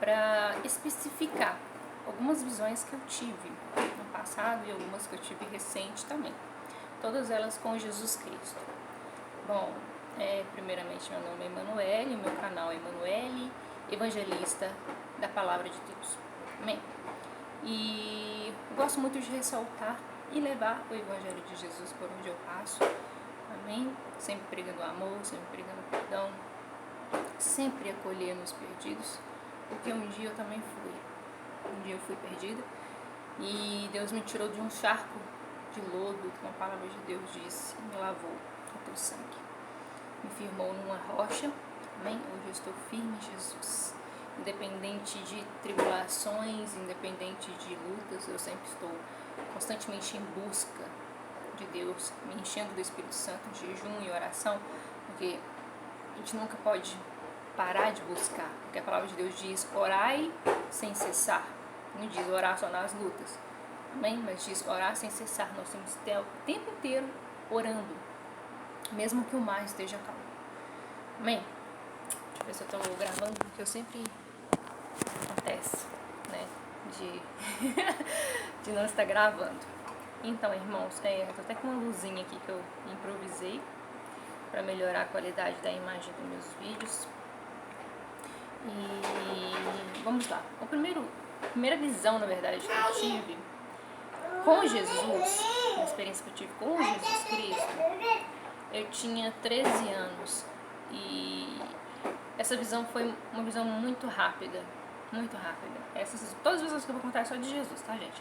para especificar algumas visões que eu tive no passado e algumas que eu tive recente também. Todas elas com Jesus Cristo. Bom, primeiramente meu nome é Emanuele, meu canal é Emanuele, evangelista da Palavra de Deus. Amém? E gosto muito de ressaltar e levar o Evangelho de Jesus por onde eu passo. Amém? Sempre pregando amor, sempre pregando perdão, sempre acolhendo os perdidos, porque um dia eu também fui. Um dia eu fui perdida e Deus me tirou de um charco de lodo, como a palavra de Deus disse, e me lavou com teu sangue. Me firmou numa rocha. Amém? Hoje eu estou firme em Jesus. Independente de tribulações, independente de lutas, eu sempre estou constantemente em busca de Deus, me enchendo do Espírito Santo, em jejum e oração, porque a gente nunca pode parar de buscar, porque a palavra de Deus diz: orai sem cessar. Não diz orar só nas lutas, amém? Mas diz orar sem cessar. Nós temos que ter o tempo inteiro orando, mesmo que o mar esteja calmo, amém? Deixa eu ver se eu estou gravando, porque eu sempre acontece, né, de não estar gravando. Então, irmãos, tô até com uma luzinha aqui que eu improvisei para melhorar a qualidade da imagem dos meus vídeos. E vamos lá. A primeira visão, na verdade, que eu tive com Jesus, a experiência que eu tive com Jesus Cristo, eu tinha 13 anos e essa visão foi uma visão muito rápida, muito rápida. Todas as visões que eu vou contar é só de Jesus, tá, gente?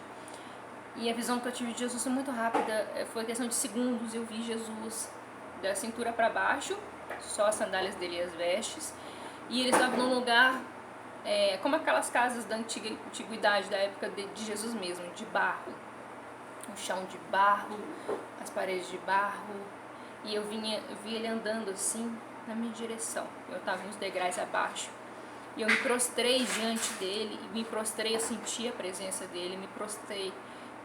E a visão que eu tive de Jesus foi muito rápida, foi questão de segundos. Eu vi Jesus da cintura para baixo, só as sandálias dele e as vestes, e ele estava num lugar como aquelas casas da antiguidade, da época de Jesus mesmo, de barro, um chão de barro, as paredes de barro, e eu vi ele andando assim na minha direção. Eu estava uns degraus abaixo e eu me prostrei diante dele, e me prostrei, eu senti a presença dele, me prostrei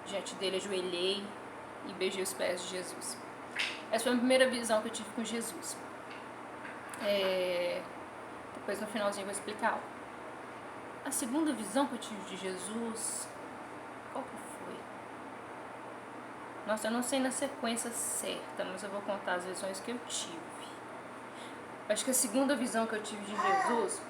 diante dele, ajoelhei e beijei os pés de Jesus. Essa foi a primeira visão que eu tive com Jesus. Depois no finalzinho eu vou explicar algo. A segunda visão que eu tive de Jesus, qual que foi? Nossa, eu não sei na sequência certa, mas eu vou contar as visões que eu tive. Acho que a segunda visão que eu tive de Jesus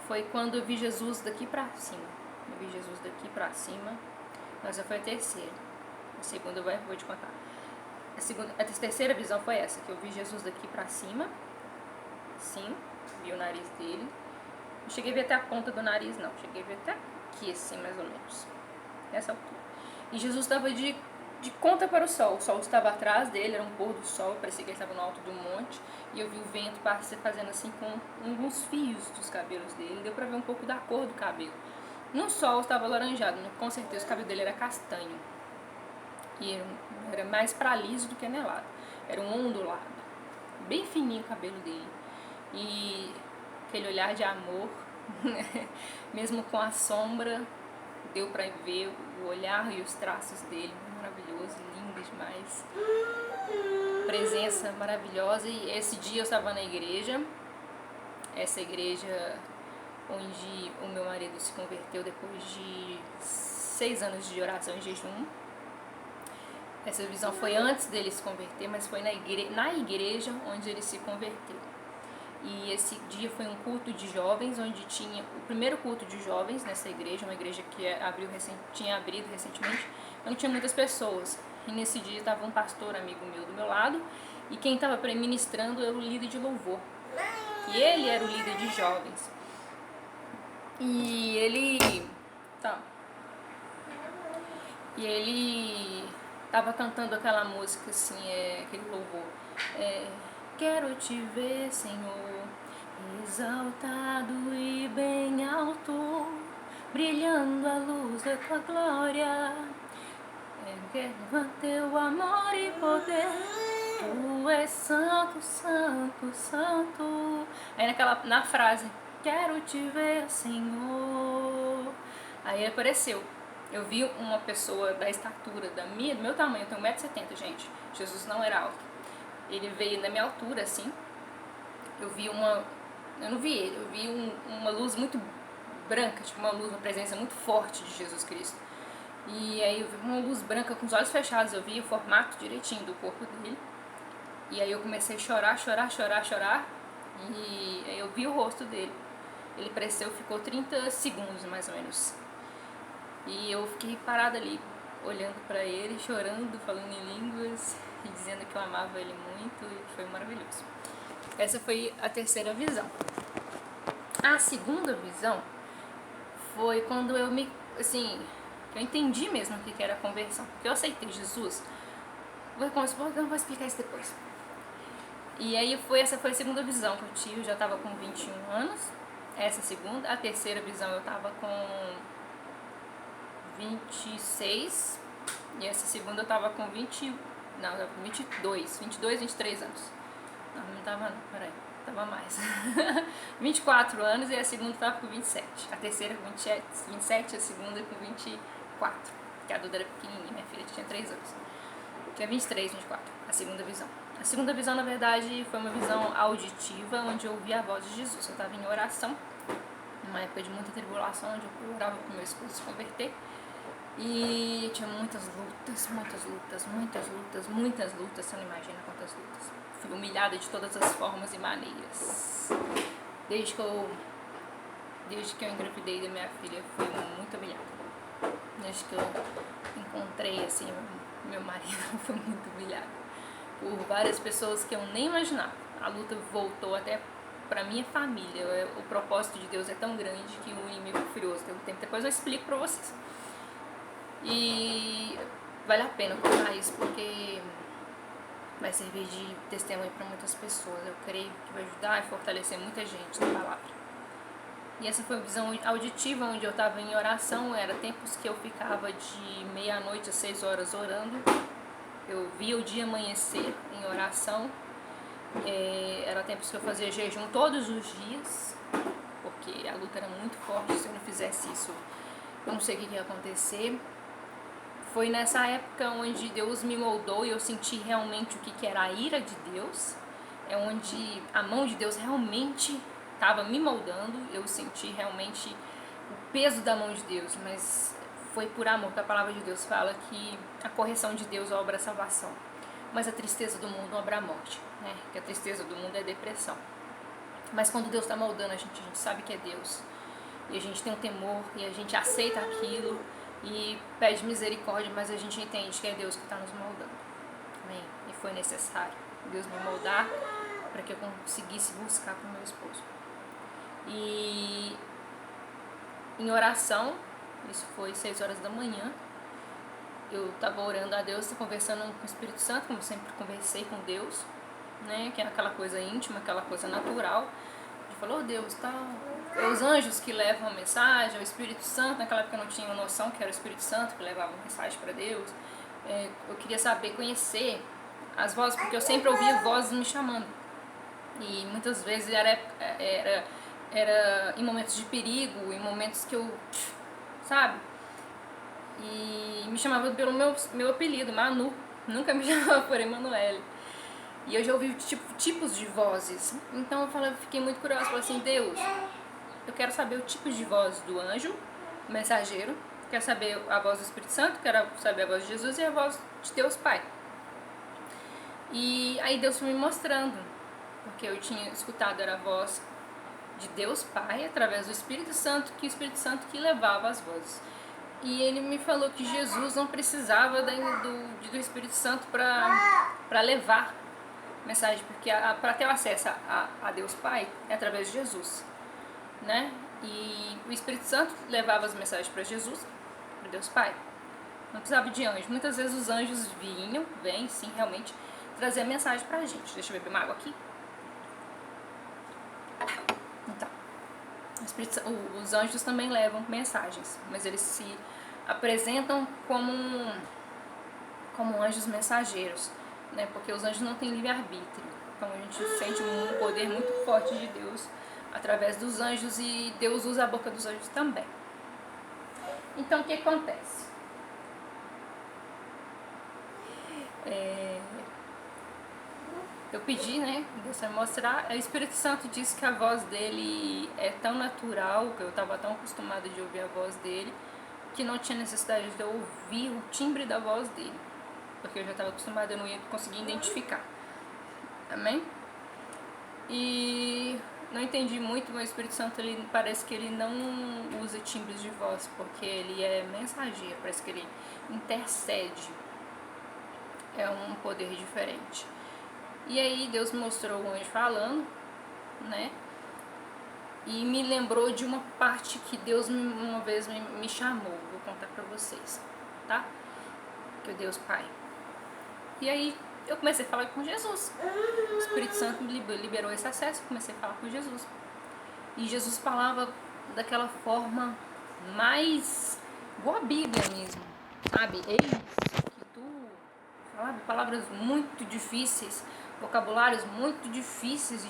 foi quando eu vi Jesus daqui pra cima. Eu vi Jesus daqui pra cima, mas foi a terceira. A segunda eu vou te contar. A terceira visão foi essa, que eu vi Jesus daqui pra cima. Sim, vi o nariz dele. Não cheguei a ver até a ponta do nariz, não. Cheguei a ver até aqui, assim, mais ou menos. Nessa altura. E Jesus estava de conta para o sol. O sol estava atrás dele, era um pôr do sol. Parecia que ele estava no alto do monte. E eu vi o vento fazendo assim com alguns fios dos cabelos dele. Deu pra ver um pouco da cor do cabelo. No sol estava alaranjado. Com certeza o cabelo dele era castanho. E era mais pra liso do que anelado. Era um ondulado. Bem fininho o cabelo dele. E aquele olhar de amor, mesmo com a sombra, deu pra ver o olhar e os traços dele, maravilhoso, lindo demais, presença maravilhosa. E esse dia eu estava na igreja, essa igreja onde o meu marido se converteu depois de 6 anos de oração e jejum. Essa visão foi antes dele se converter, mas foi na igreja onde ele se converteu. E esse dia foi um culto de jovens, onde tinha o primeiro culto de jovens nessa igreja, uma igreja que tinha abrido recentemente, onde tinha muitas pessoas. E nesse dia estava um pastor amigo meu do meu lado, e quem estava ministrando era o líder de louvor, que ele era o líder de jovens. E ele estava cantando aquela música assim, aquele louvor. Quero te ver, Senhor, exaltado e bem alto, brilhando a luz da tua glória. Quero teu amor e poder, tu és santo, santo, santo. Aí na frase, quero te ver, Senhor. Aí apareceu. Eu vi uma pessoa da estatura do meu tamanho, eu tenho 1,70 m, gente. Jesus não era alto. Ele veio na minha altura, assim, eu vi eu não vi ele, eu vi uma luz muito branca, tipo uma presença muito forte de Jesus Cristo. E aí eu vi uma luz branca com os olhos fechados, eu vi o formato direitinho do corpo dele. E aí eu comecei a chorar, chorar, chorar, chorar. E aí eu vi o rosto dele. Ele apareceu, ficou 30 segundos mais ou menos. E eu fiquei parada ali, olhando pra ele, chorando, falando em línguas e dizendo que eu amava ele muito, e foi maravilhoso. Essa foi a terceira visão. A segunda visão foi quando eu eu entendi mesmo o que era a conversão. Porque eu aceitei Jesus. Eu não vou explicar isso depois. E aí essa foi a segunda visão que eu tive, eu já estava com 21 anos. Essa segunda. A terceira visão eu estava com 26. E essa segunda eu estava com 22, 23 anos. Não tava não, peraí. Tava mais. 24 anos e a segunda estava com 27. A terceira com 27 e a segunda com 24. Porque a Duda era pequenininha, minha filha tinha 3 anos. Tinha 23, 24, a segunda visão. A segunda visão, na verdade, foi uma visão auditiva, onde eu ouvi a voz de Jesus. Eu estava em oração, numa época de muita tribulação, onde eu orava com meu esposo se converter. E tinha muitas lutas, você não imagina quantas lutas. Fui humilhada de todas as formas e maneiras. Desde que eu engravidei da minha filha, fui muito humilhada. Desde que eu encontrei, assim, meu marido, fui muito humilhada por várias pessoas que eu nem imaginava. A luta voltou até pra minha família. O propósito de Deus é tão grande que o inimigo é furioso. Depois eu explico pra vocês. E vale a pena contar isso, porque vai servir de testemunho para muitas pessoas. Eu creio que vai ajudar e fortalecer muita gente na palavra. E essa foi a visão auditiva, onde eu estava em oração. Era tempos que eu ficava de meia-noite às 6 horas orando. Eu via o dia amanhecer em oração. Era tempos que eu fazia jejum todos os dias, porque a luta era muito forte. Se eu não fizesse isso, eu não sei o que ia acontecer. Foi nessa época onde Deus me moldou e eu senti realmente o que era a ira de Deus. É onde a mão de Deus realmente estava me moldando. Eu senti realmente o peso da mão de Deus, mas foi por amor, que a palavra de Deus fala que a correção de Deus obra a salvação, mas a tristeza do mundo obra a morte, né? Que a tristeza do mundo é a depressão. Mas quando Deus está moldando a gente sabe que é Deus. E a gente tem um temor e a gente aceita aquilo e pede misericórdia, mas a gente entende que é Deus que está nos moldando. Amém? E foi necessário Deus me moldar para que eu conseguisse buscar com meu esposo. E em oração, isso foi 6 horas da manhã, eu estava orando a Deus, conversando com o Espírito Santo, como sempre conversei com Deus, né? Que é aquela coisa íntima, aquela coisa natural. Ele falou, Deus, tal. Os anjos que levam a mensagem, o Espírito Santo, naquela época eu não tinha noção que era o Espírito Santo que levava a mensagem para Deus. Eu queria saber, conhecer as vozes, porque eu sempre ouvia vozes me chamando. E muitas vezes era em momentos de perigo, em momentos que eu, sabe? E me chamava pelo meu apelido, Manu. Nunca me chamava por Emanuele. E eu já ouvi tipos de vozes. Então eu fiquei muito curiosa. Falei assim, Deus, eu quero saber o tipo de voz do anjo, o mensageiro. Quero saber a voz do Espírito Santo, quero saber a voz de Jesus e a voz de Deus Pai. E aí Deus foi me mostrando, porque eu tinha escutado era a voz de Deus Pai através do Espírito Santo, que o Espírito Santo que levava as vozes. E ele me falou que Jesus não precisava do Espírito Santo para levar mensagem, porque para ter o acesso a Deus Pai é através de Jesus, né? E o Espírito Santo levava as mensagens para Jesus, para Deus Pai. Não precisava de anjo. Muitas vezes os anjos vêm sim, realmente, trazer a mensagem pra gente. Deixa eu beber uma água aqui. Então, os anjos também levam mensagens, mas eles se apresentam como anjos mensageiros, né? Porque os anjos não têm livre-arbítrio. Então a gente sente um poder muito forte de Deus através dos anjos e Deus usa a boca dos anjos também. Então o que acontece? eu pedi, né, Deus vai mostrar. O Espírito Santo disse que a voz dele é tão natural, que eu estava tão acostumada de ouvir a voz dele, que não tinha necessidade de eu ouvir o timbre da voz dele, porque eu já estava acostumada, eu não ia conseguir identificar. Amém? E não entendi muito, mas o Espírito Santo, ele parece que ele não usa timbres de voz, porque ele é mensageiro, parece que ele intercede. É um poder diferente. E aí Deus me mostrou o anjo falando, né? E me lembrou de uma parte que Deus uma vez me chamou. Vou contar pra vocês, tá? Que é Deus Pai. E aí eu comecei a falar com Jesus. O Espírito Santo me liberou esse acesso, eu comecei a falar com Jesus. E Jesus falava daquela forma mais igual a Bíblia mesmo, sabe? Eis que tu falava palavras muito difíceis, vocabulários muito difíceis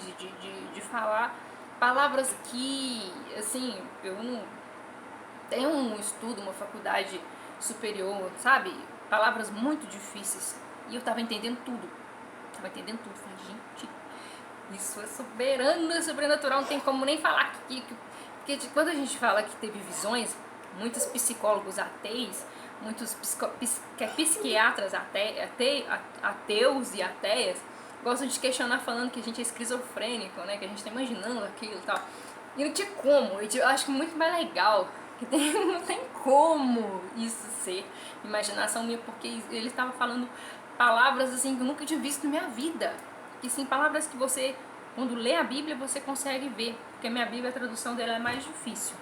de falar, palavras que, assim, eu não tenho um estudo, uma faculdade superior, sabe? Palavras muito difíceis. E eu tava entendendo tudo. Falei, gente, isso é soberano, é sobrenatural, não tem como nem falar porque quando a gente fala que teve visões, muitos psicólogos ateus, muitos psiquiatras ateus e ateias gostam de questionar falando que a gente é esquizofrênico, né? Que a gente tá imaginando aquilo e tal. E não tinha como, eu acho que muito mais legal, que não tem como isso ser imaginação minha, porque ele estava falando palavras assim que eu nunca tinha visto na minha vida. Que sim, palavras que você, quando lê a Bíblia, você consegue ver, porque a minha Bíblia, a tradução dela é mais difícil.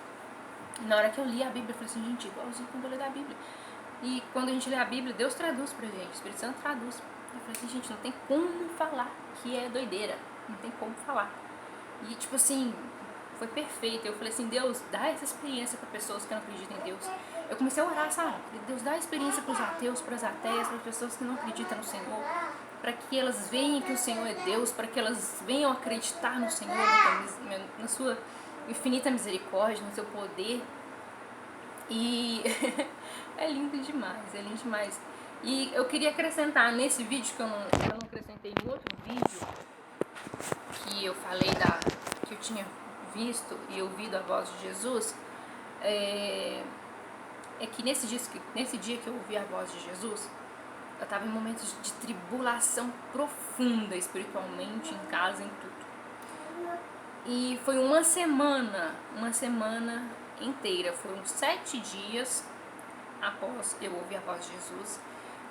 E na hora que eu li a Bíblia, eu falei assim, gente, igualzinho quando eu leio a Bíblia. E quando a gente lê a Bíblia, Deus traduz pra gente, o Espírito Santo traduz. Eu falei assim, gente, não tem como falar que é doideira, não tem como falar. E tipo assim, foi perfeito. Eu falei assim, Deus, dá essa experiência para pessoas que não acreditam em Deus. Eu comecei a orar, sabe? Deus, dá a experiência para os ateus, para as ateias, para as pessoas que não acreditam no Senhor, para que elas vejam que o Senhor é Deus, para que elas venham acreditar no Senhor, na sua infinita misericórdia, no seu poder. E é lindo demais, é lindo demais. E eu queria acrescentar nesse vídeo, que eu não acrescentei no outro vídeo, que eu falei que eu tinha visto e ouvido a voz de Jesus, é que nesse dia que eu ouvi a voz de Jesus, eu estava em momentos de tribulação profunda espiritualmente, em casa, em tudo. E foi uma semana inteira, foram 7 dias após eu ouvir a voz de Jesus,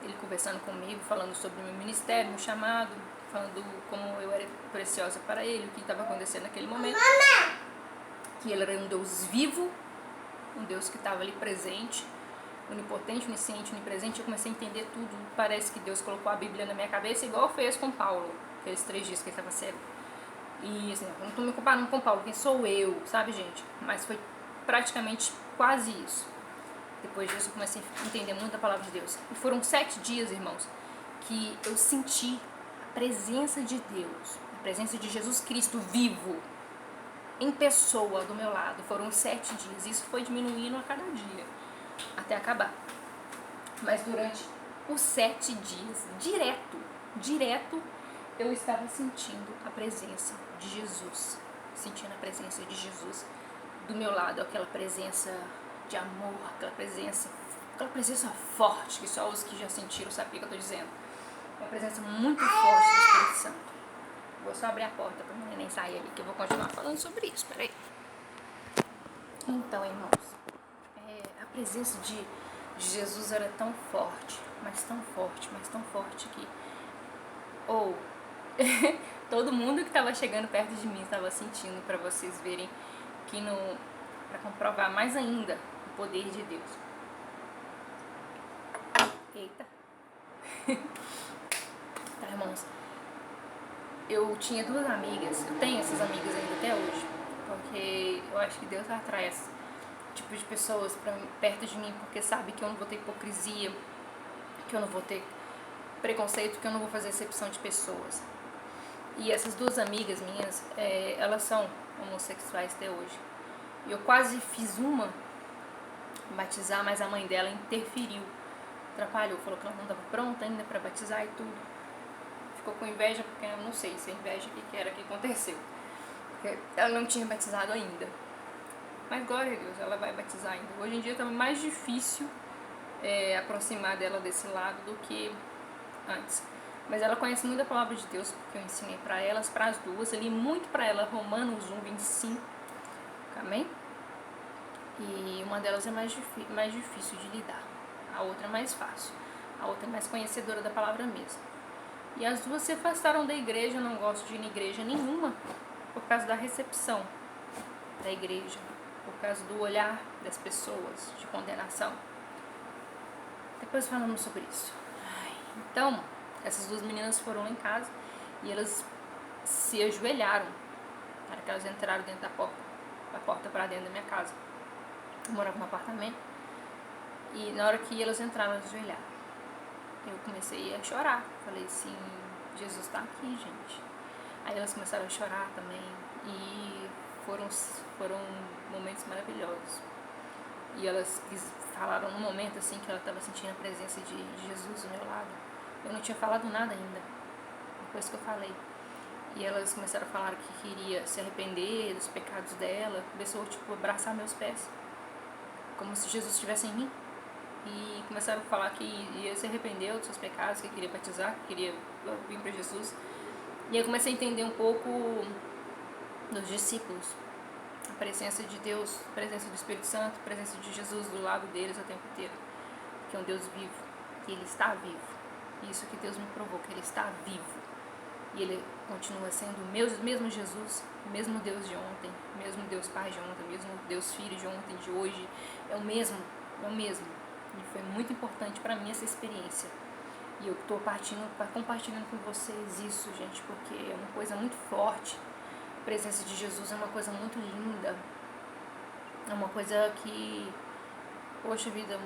ele conversando comigo, falando sobre o meu ministério, meu chamado, falando como eu era preciosa para ele, o que estava acontecendo naquele momento, que ele era um Deus vivo, um Deus que estava ali presente, onipotente, onisciente, onipresente. Eu comecei a entender tudo. Parece que Deus colocou a Bíblia na minha cabeça, igual fez com Paulo, aqueles 3 dias que ele estava cego. E assim, eu não estou me comparando com Paulo, quem sou eu, sabe, gente? Mas foi praticamente quase isso. Depois disso eu comecei a entender muito a palavra de Deus. E foram 7 dias, irmãos, que eu senti a presença de Deus, a presença de Jesus Cristo vivo, em pessoa do meu lado. Foram 7 dias. Isso foi diminuindo a cada dia, até acabar. Mas durante os 7 dias, direto, eu estava sentindo a presença de Jesus. Sentindo a presença de Jesus do meu lado, aquela presença de amor, aquela presença forte, que só os que já sentiram sabem o que eu estou dizendo. Uma presença muito forte do Espírito Santo. Vou só abrir a porta para o neném sair ali, que eu vou continuar falando sobre isso. Peraí. Então, irmãos, a presença de Jesus era tão forte, mas tão forte que todo mundo que estava chegando perto de mim estava sentindo, para vocês verem que não, para comprovar mais ainda o poder de Deus. Eita. Tá, irmãos, eu tinha 2 amigas, eu tenho essas amigas ainda até hoje, porque eu acho que Deus atrai esse tipo de pessoas perto de mim, porque sabe que eu não vou ter hipocrisia, que eu não vou ter preconceito, que eu não vou fazer exceção de pessoas. E essas 2 amigas minhas, elas são homossexuais até hoje. E eu quase fiz uma batizar, mas a mãe dela interferiu, atrapalhou, falou que ela não estava pronta ainda para batizar e tudo. ficou com inveja, porque eu não sei se é inveja o que era que aconteceu. Porque ela não tinha batizado ainda. Mas glória a Deus, ela vai batizar ainda. Hoje em dia tá mais difícil aproximar dela desse lado do que antes. Mas ela conhece muito a palavra de Deus, porque eu ensinei para elas, para as duas. Eu li muito para ela Romanos 1:25. Amém? E uma delas é mais difícil de lidar. A outra é mais fácil. A outra é mais conhecedora da palavra mesmo. E as duas se afastaram da igreja. Eu não gosto de ir em igreja nenhuma por causa da recepção da igreja, por causa do olhar das pessoas, de condenação. Depois falamos sobre isso. Então, essas duas meninas foram lá em casa e elas se ajoelharam. Na hora que elas entraram dentro da porta para dentro da minha casa. Eu morava num apartamento. E na hora que elas entraram, elas ajoelharam. Eu comecei a chorar. Falei assim, Jesus está aqui, gente. Aí elas começaram a chorar também. E foram momentos maravilhosos. E elas falaram num momento assim que ela estava sentindo a presença de Jesus do meu lado. Eu não tinha falado nada ainda, depois que eu falei. E elas começaram a falar que queria se arrepender dos pecados dela. Começou tipo, a abraçar meus pés, como se Jesus estivesse em mim. E começaram a falar que ia se arrepender dos seus pecados, que queria batizar, que queria vir para Jesus. E eu comecei a entender um pouco dos discípulos, a presença de Deus, a presença do Espírito Santo, a presença de Jesus do lado deles o tempo inteiro. Que é um Deus vivo, que Ele está vivo. Isso que Deus me provou, que Ele está vivo. E Ele continua sendo o mesmo Jesus, o mesmo Deus de ontem, o mesmo Deus Pai de ontem, o mesmo Deus Filho de ontem, de hoje. É o mesmo. E foi muito importante para mim essa experiência. E eu estou compartilhando com vocês isso, gente, porque é uma coisa muito forte. A presença de Jesus é uma coisa muito linda. É uma coisa que, poxa vida,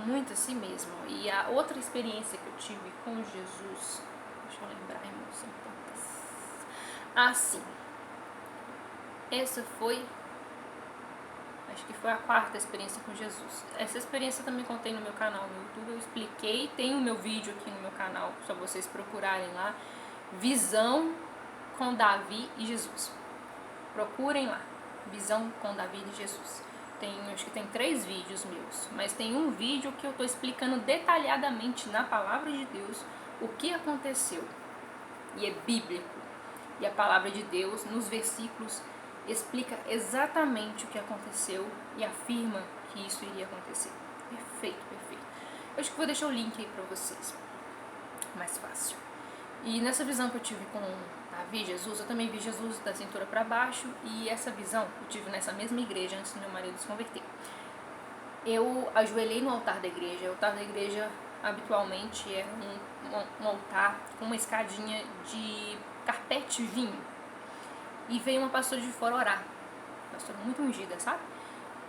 muito assim mesmo. E a outra experiência que eu tive com Jesus, deixa eu lembrar, irmãos, sim. Essa foi, acho que foi a quarta experiência com Jesus. Essa experiência eu também contei no meu canal no YouTube, eu expliquei, tem o meu vídeo aqui no meu canal, só vocês procurarem lá, Visão com Davi e Jesus. Procurem lá, Visão com Davi e Jesus. Acho que tem 3 vídeos meus, mas tem um vídeo que eu estou explicando detalhadamente na palavra de Deus o que aconteceu. E é bíblico. E a palavra de Deus, nos versículos, explica exatamente o que aconteceu e afirma que isso iria acontecer. Perfeito. Eu acho que vou deixar o link aí para vocês. Mais fácil. E nessa visão que eu tive com Davi, Jesus, eu também vi Jesus da cintura para baixo. E essa visão eu tive nessa mesma igreja antes do meu marido se converter. Eu ajoelhei no altar da igreja. O altar da igreja habitualmente é um altar com uma escadinha de carpete vinho. E veio uma pastora de fora orar. Pastora muito ungida, sabe?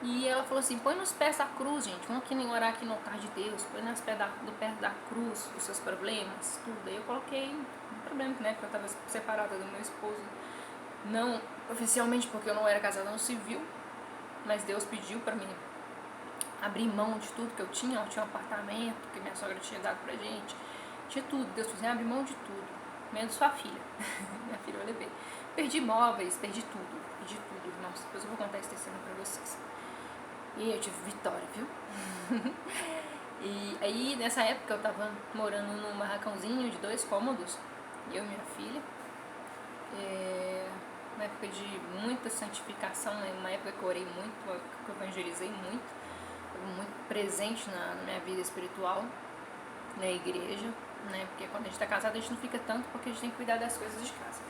E ela falou assim, põe nos pés da cruz, gente. Vamos aqui orar aqui no altar de Deus. Põe nos pés do pé da cruz os seus problemas, tudo. Aí eu coloquei um problema, né? Porque eu estava separada do meu esposo. Não oficialmente, porque eu não era casada no civil. Mas Deus pediu para mim abrir mão de tudo que eu tinha. Eu tinha um apartamento que minha sogra tinha dado pra gente. Tinha tudo. Deus falou assim, abre mão de tudo. Menos sua filha. Minha filha eu levei. Perdi móveis, perdi tudo, irmãos. Depois eu vou contar esse testemunho pra vocês. E eu tive vitória, viu? E aí, nessa época, eu tava morando num barracãozinho de 2 cômodos, eu e minha filha. Uma época de muita santificação, né? Uma época que eu orei muito, que eu evangelizei muito. Muito presente na minha vida espiritual, na igreja, né? Porque quando a gente tá casado, a gente não fica tanto, porque a gente tem que cuidar das coisas de casa.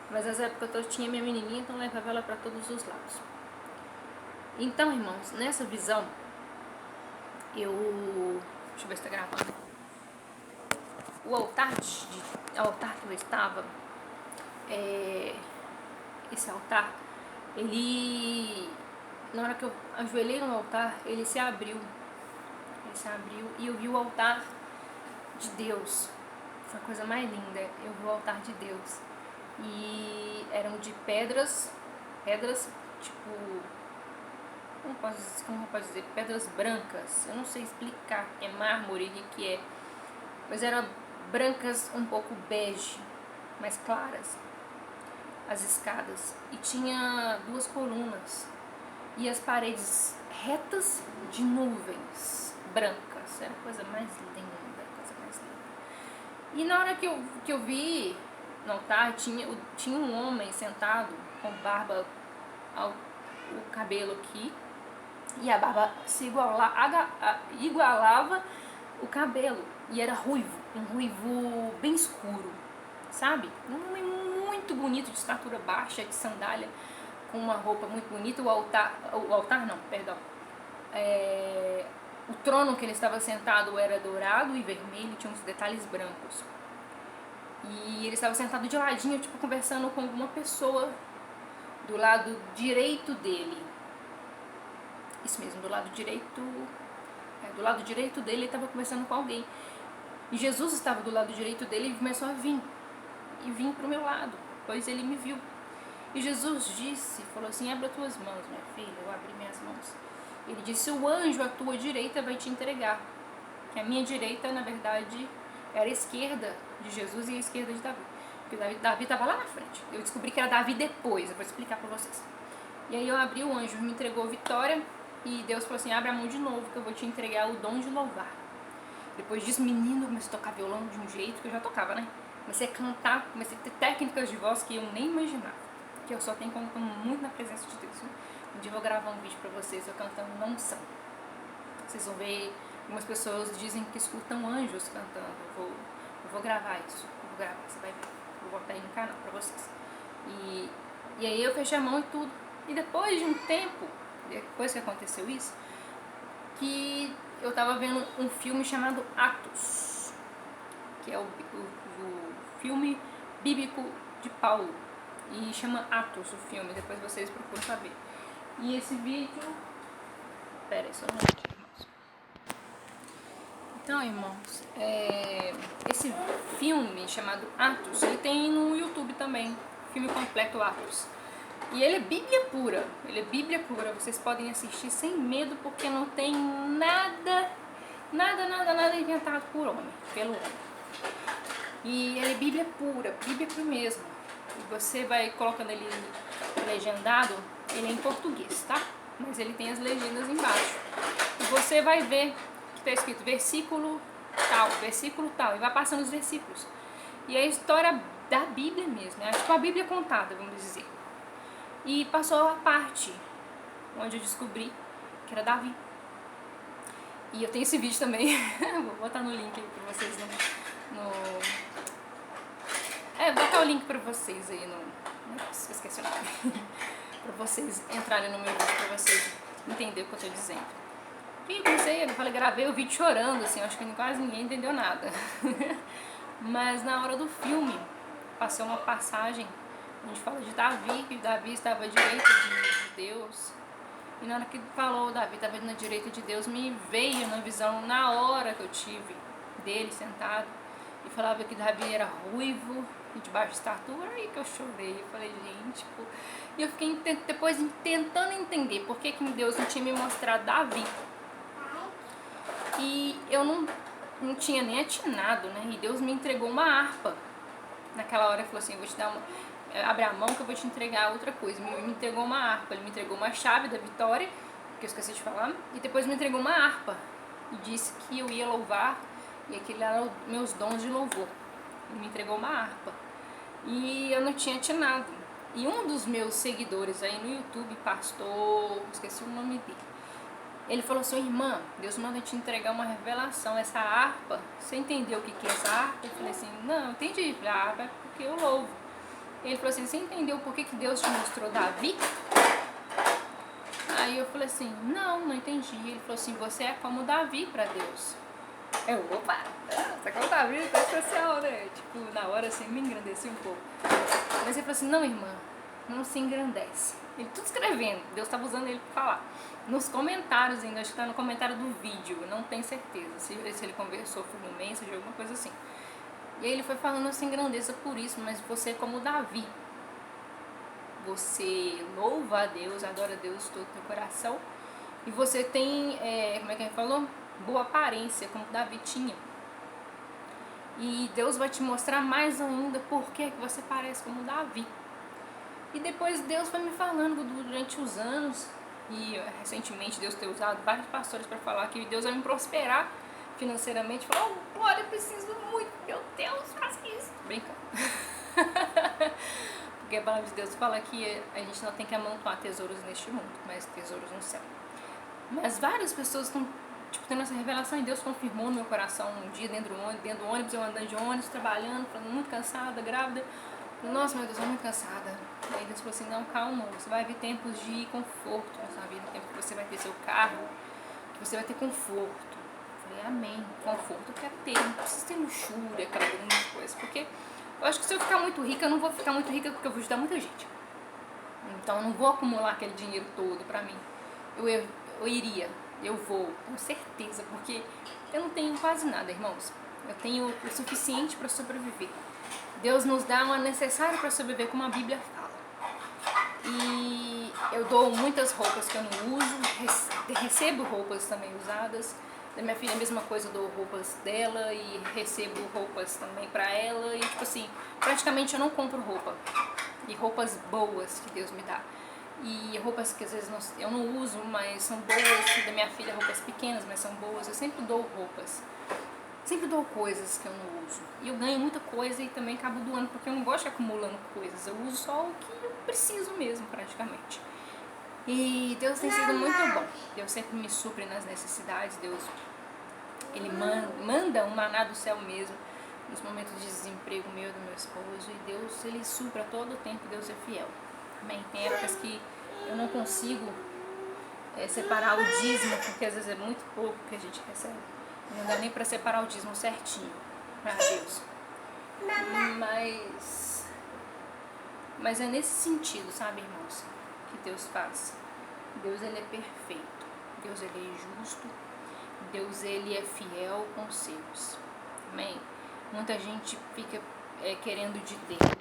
Mas nessa época eu tinha minha menininha, então eu levava ela para todos os lados. Então, irmãos, nessa visão, deixa eu ver se tá gravando. O altar que eu estava, esse altar, na hora que eu ajoelhei no altar, ele se abriu e eu vi o altar de Deus. Foi a coisa mais linda, eu vi o altar de Deus. E eram de pedras tipo, como eu posso dizer, pedras brancas, eu não sei explicar, é mármore, o que é, mas eram brancas um pouco bege, mais claras, as escadas, e tinha 2 colunas e as paredes retas de nuvens brancas. Era a coisa mais linda, coisa mais linda. E na hora que eu vi no altar, tinha um homem sentado com barba, o cabelo aqui, e a barba se igualava o cabelo, e era ruivo, um ruivo bem escuro, sabe? Um homem muito bonito, de estatura baixa, de sandália, com uma roupa muito bonita. O altar não, perdão. O trono que ele estava sentado era dourado e vermelho, tinha uns detalhes brancos. E ele estava sentado de ladinho, tipo, conversando com alguma pessoa do lado direito dele. Isso mesmo, do lado direito. Do lado direito dele, ele estava conversando com alguém. E Jesus estava do lado direito dele e começou a vir. E vim para o meu lado, pois ele me viu. E Jesus falou assim: abre as tuas mãos, minha filha. Eu abri minhas mãos. Ele disse: o anjo à tua direita vai te entregar. Que a minha direita, na verdade, era a esquerda de Jesus e a esquerda de Davi. Porque Davi estava lá na frente. Eu descobri que era Davi depois, eu vou explicar para vocês. E aí eu abri, o anjo me entregou a vitória. E Deus falou assim: abre a mão de novo, que eu vou te entregar o dom de louvar. Depois disso, menino, comecei a tocar violão de um jeito que eu já tocava, né? Comecei a cantar, comecei a ter técnicas de voz que eu nem imaginava. Que eu só tenho quando estou muito na presença de Deus. Um dia eu vou gravar um vídeo pra vocês, eu cantando na unção. Vocês vão ver, algumas pessoas dizem que escutam anjos cantando. Eu vou gravar isso, você vai ver. Vou botar aí no canal pra vocês. E aí eu fechei a mão e tudo. E depois de um tempo, depois que aconteceu isso, que eu tava vendo um filme chamado Atos, que é o filme bíblico de Paulo, e chama Atos o filme, depois vocês procuram saber. E esse vídeo, pera aí, só um minutinho, irmãos. Então, irmãos, esse filme chamado Atos, ele tem no YouTube também, filme completo Atos. E ele é Bíblia pura, vocês podem assistir sem medo, porque não tem nada inventado pelo homem. E ele é Bíblia pura mesmo. E você vai colocando ele legendado, ele é em português, tá? Mas ele tem as legendas embaixo. E você vai ver que está escrito versículo tal, e vai passando os versículos. E é a história da Bíblia mesmo, né? Tipo a Bíblia contada, vamos dizer. E passou a parte onde eu descobri que era Davi. E eu tenho esse vídeo também, vou botar no link aí pra vocês vou botar o link pra vocês aí Nossa, esqueci o nome. Pra vocês entrarem no meu vídeo, pra vocês entenderem o que eu tô dizendo. E gravei o vídeo chorando, assim, acho que quase ninguém entendeu nada. Mas na hora do filme, passou uma passagem onde fala de Davi, que Davi estava à direita de Deus. E na hora que falou Davi estava na direita de Deus, me veio na visão, na hora que eu tive dele sentado, e falava que Davi era ruivo e de baixa estatura. Aí que eu chorei, eu falei, gente, e eu fiquei depois tentando entender por que Deus não tinha me mostrado Davi. E eu não tinha nem atinado, né? E Deus me entregou uma harpa. Naquela hora ele falou assim: eu vou te dar abre a mão que eu vou te entregar outra coisa. Me entregou uma harpa, ele me entregou uma chave da vitória, que eu esqueci de falar, e depois me entregou uma harpa e disse que eu ia louvar, e aquele era os meus dons de louvor. Ele me entregou uma harpa e eu não tinha atinado. E um dos meus seguidores aí no YouTube, pastor, esqueci o nome dele, ele falou assim: irmã, Deus manda te entregar uma revelação, essa harpa, você entendeu o que é essa harpa? Eu falei assim: não, eu entendi, a harpa é porque eu louvo. Ele falou assim: você entendeu por que Deus te mostrou Davi? Aí eu falei assim: não entendi. Ele falou assim: você é como Davi para Deus. Eu, opa, você é como Davi, tá especial, né? Tipo, na hora assim, me engrandeci um pouco. Mas ele falou assim: não, irmã, não se engrandece. Ele tudo escrevendo, Deus estava usando ele para falar. Nos comentários ainda, acho que está no comentário do vídeo, não tenho certeza se ele conversou, foi no mensagem, alguma coisa assim. E aí ele foi falando: não se engrandeça por isso, mas você é como Davi. Você louva a Deus, adora a Deus de todo o teu coração. E você tem, como é que ele falou? Boa aparência, como Davi tinha. E Deus vai te mostrar mais ainda por que você parece como Davi. E depois Deus foi me falando durante os anos, e recentemente Deus tem usado vários pastores para falar que Deus vai me prosperar financeiramente. Falou, oh, glória, eu preciso muito, meu Deus, faz isso. Brincando. Porque a palavra de Deus fala que a gente não tem que amontoar tesouros neste mundo, mas tesouros no céu. Mas várias pessoas estão tendo essa revelação, e Deus confirmou no meu coração um dia dentro do ônibus, eu andando de ônibus, trabalhando, falando muito cansada, grávida. Nossa, meu Deus, eu tô muito cansada. Aí Deus falou assim, não, calma, você vai ver tempos de conforto na sua vida, tempo que você vai ter seu carro, que você vai ter conforto. Eu falei, amém, conforto eu quero ter, não preciso ter luxúria, aquela grande coisa, porque eu acho que se eu ficar muito rica, eu não vou ficar muito rica porque eu vou ajudar muita gente. Então eu não vou acumular aquele dinheiro todo pra mim. Eu vou, com certeza, porque eu não tenho quase nada, irmãos. Eu tenho o suficiente para sobreviver. Deus nos dá o necessário para sobreviver, como a Bíblia fala. E eu dou muitas roupas que eu não uso, recebo roupas também usadas. Da minha filha a mesma coisa, eu dou roupas dela e recebo roupas também para ela. E tipo assim, praticamente eu não compro roupa. E roupas boas que Deus me dá. E roupas que às vezes eu não uso, mas são boas. Da minha filha, roupas pequenas, mas são boas. Eu sempre dou roupas. Sempre dou coisas que eu não uso. E eu ganho muita coisa e também acabo doando, porque eu não gosto de acumulando coisas. Eu uso só o que eu preciso mesmo, praticamente. E Deus tem sido muito bom. Deus sempre me supre nas necessidades. Deus, Ele manda um maná do céu mesmo, nos momentos de desemprego meu e do meu esposo. E Deus, Ele supra todo o tempo. Deus é fiel. Amém? Tem épocas que eu não consigo separar o dízimo, porque às vezes é muito pouco que a gente recebe. Não dá nem para separar o dízimo certinho para Deus. Mas é nesse sentido, sabe, irmãos, que Deus faz. Deus, Ele é perfeito. Deus, Ele é justo. Deus, Ele é fiel com os seus. Amém? Muita gente fica querendo de Deus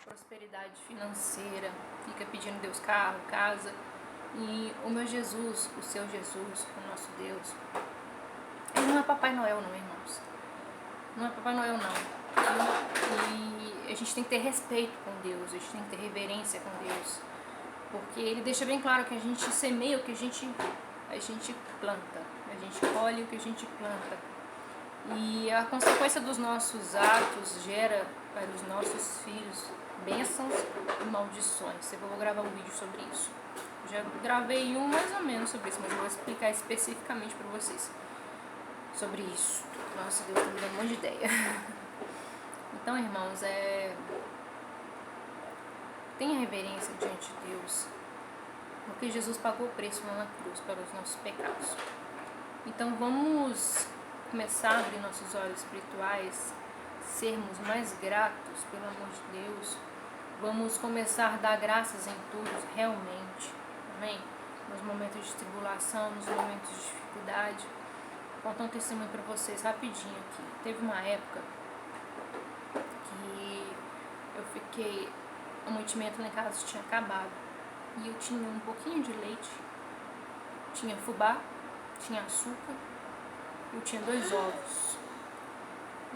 prosperidade financeira, fica pedindo Deus carro, casa. E o meu Jesus, o seu Jesus, o nosso Deus, Ele não é Papai Noel não, irmãos. Não é Papai Noel não. E a gente tem que ter respeito com Deus, a gente tem que ter reverência com Deus. Porque Ele deixa bem claro que a gente semeia o que a gente planta. A gente colhe o que a gente planta. E a consequência dos nossos atos gera para os nossos filhos bênçãos e maldições. Eu vou gravar um vídeo sobre isso. Já gravei um mais ou menos sobre isso, mas eu vou explicar especificamente para vocês sobre isso. Nossa, Deus tá me dando um monte de ideia. Então, irmãos, tenha reverência diante de Deus, porque Jesus pagou o preço lá na cruz para os nossos pecados. Então, vamos começar a abrir nossos olhos espirituais, sermos mais gratos, pelo amor de Deus. Vamos começar a dar graças em tudo, realmente. Amém? Nos momentos de tribulação, nos momentos de dificuldade. Vou contar um testemunho para vocês rapidinho aqui. Teve uma época que eu fiquei... O mantimento lá em casa tinha acabado. E eu tinha um pouquinho de leite, tinha fubá, tinha açúcar, eu tinha 2 ovos.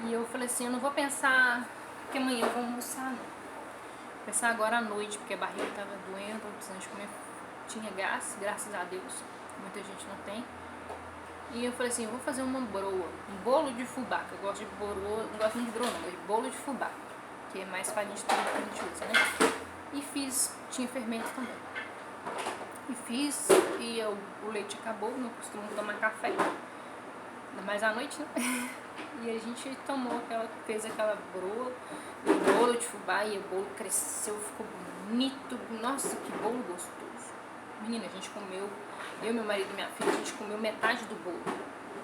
E eu falei assim, eu não vou pensar que amanhã eu vou almoçar, não. Vou pensar agora à noite, porque a barriga estava doendo, precisando de comer. Tinha gás, graças a Deus. Muita gente não tem. E eu falei assim, eu vou fazer uma broa, um bolo de fubá, que eu gosto de broa, não gosto muito de broa não, gosto de bolo de fubá, que é mais farinha de trigo que a gente usa, né? E fiz, tinha fermento também. E fiz, e o leite acabou, não costumo tomar café, ainda mais à noite, né? E a gente fez aquela broa, o bolo de fubá, e o bolo cresceu, ficou bonito. Nossa, que bolo gostoso. Menina, a gente comeu, eu, meu marido e minha filha, a gente comeu metade do bolo.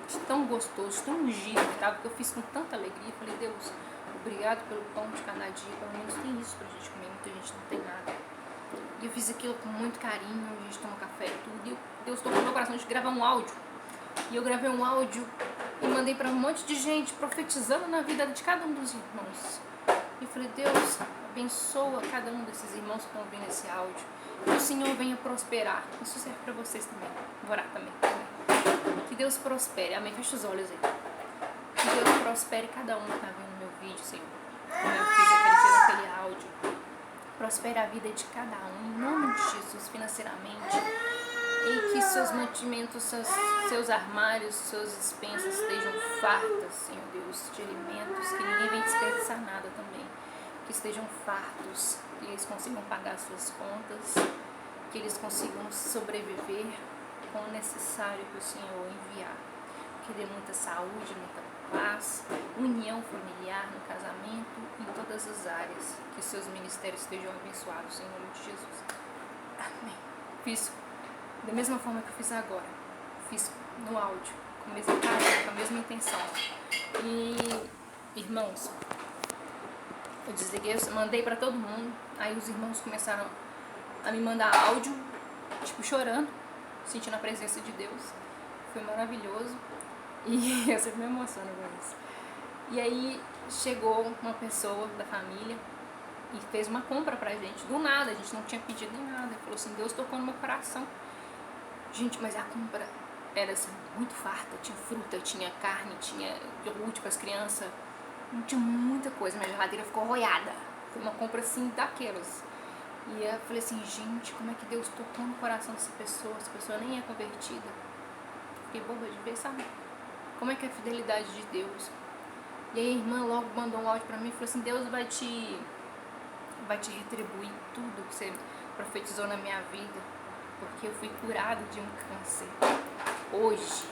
De tão gostoso, tão ungido que tava, que eu fiz com tanta alegria. Falei, Deus, obrigado pelo pão de cada dia, pelo menos tem isso pra gente comer, muita gente não tem nada. E eu fiz aquilo com muito carinho, a gente tomou café e tudo, e Deus tocou no meu coração de gravar um áudio. E eu gravei um áudio e mandei para um monte de gente, profetizando na vida de cada um dos irmãos. E eu falei, Deus, abençoa cada um desses irmãos que estão ouvindo esse áudio. Que o Senhor venha prosperar. Isso serve para vocês também. Vou orar também. Que Deus prospere. Amém. Fecha os olhos aí. Que Deus prospere cada um que está vendo meu vídeo, Senhor. Como eu fiz aquele dia naquele áudio. Prospere a vida de cada um, em nome de Jesus, financeiramente. E que seus mantimentos, seus armários, suas despensas estejam fartas, Senhor Deus, de alimentos, que ninguém venha desperdiçar nada também. Que estejam fartos, que eles consigam pagar suas contas, que eles consigam sobreviver com o necessário que o Senhor enviar. Que dê muita saúde, muita paz, união familiar no casamento, em todas as áreas. Que seus ministérios estejam abençoados em nome de Jesus. Amém. Fiz da mesma forma que eu fiz agora. Fiz no áudio, com o mesmo carinho, com a mesma intenção. E, irmãos, eu desliguei, eu mandei pra todo mundo. Aí os irmãos começaram a me mandar áudio, tipo chorando, sentindo a presença de Deus. Foi maravilhoso. E eu sempre me emociono com isso. E aí chegou uma pessoa da família e fez uma compra pra gente. Do nada, a gente não tinha pedido nem nada. Ele falou assim, Deus tocou no meu coração. Gente, mas a compra era assim, muito farta. Tinha fruta, tinha carne, tinha iogurte para as crianças. Não tinha muita coisa, minha geladeira ficou arroiada. Foi uma compra assim daquelas. E eu falei assim, gente, como é que Deus tocou no coração dessa pessoa? Essa pessoa nem é convertida. Fiquei boba de ver, sabe? Como é que é a fidelidade de Deus? E aí a irmã logo mandou um áudio pra mim e falou assim, Deus vai te retribuir tudo que você profetizou na minha vida, porque eu fui curada de um câncer. Hoje,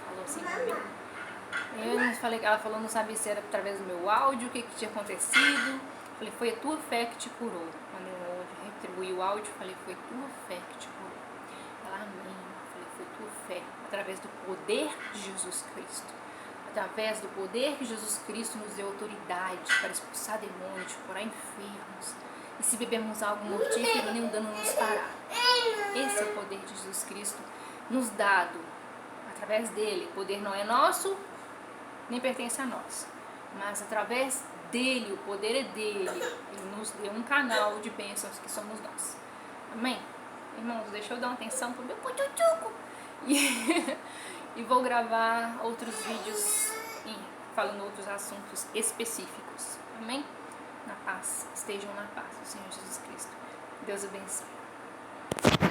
falou assim pra mim. Eu não falei, ela falou, não sabia se era através do meu áudio, o que tinha acontecido. Falei, foi a tua fé que te curou. Mandei um áudio, retribuí o áudio, falei, foi a tua fé que te curou. Ela, amém. Falei, foi a tua fé, através do poder de Jesus Cristo. Através do poder que Jesus Cristo nos deu autoridade para expulsar demônios, de curar enfermos. E se bebermos algo mortífero, nenhum dano nos fará. Esse é o poder de Jesus Cristo nos dado. Através dele, o poder não é nosso, nem pertence a nós. Mas através dele, o poder é dele. Ele nos deu um canal de bênçãos que somos nós. Amém? Irmãos, deixa eu dar uma atenção pro meu pututuco. E vou gravar outros vídeos falando outros assuntos específicos. Amém? Na paz. Estejam na paz do Senhor Jesus Cristo. Deus abençoe.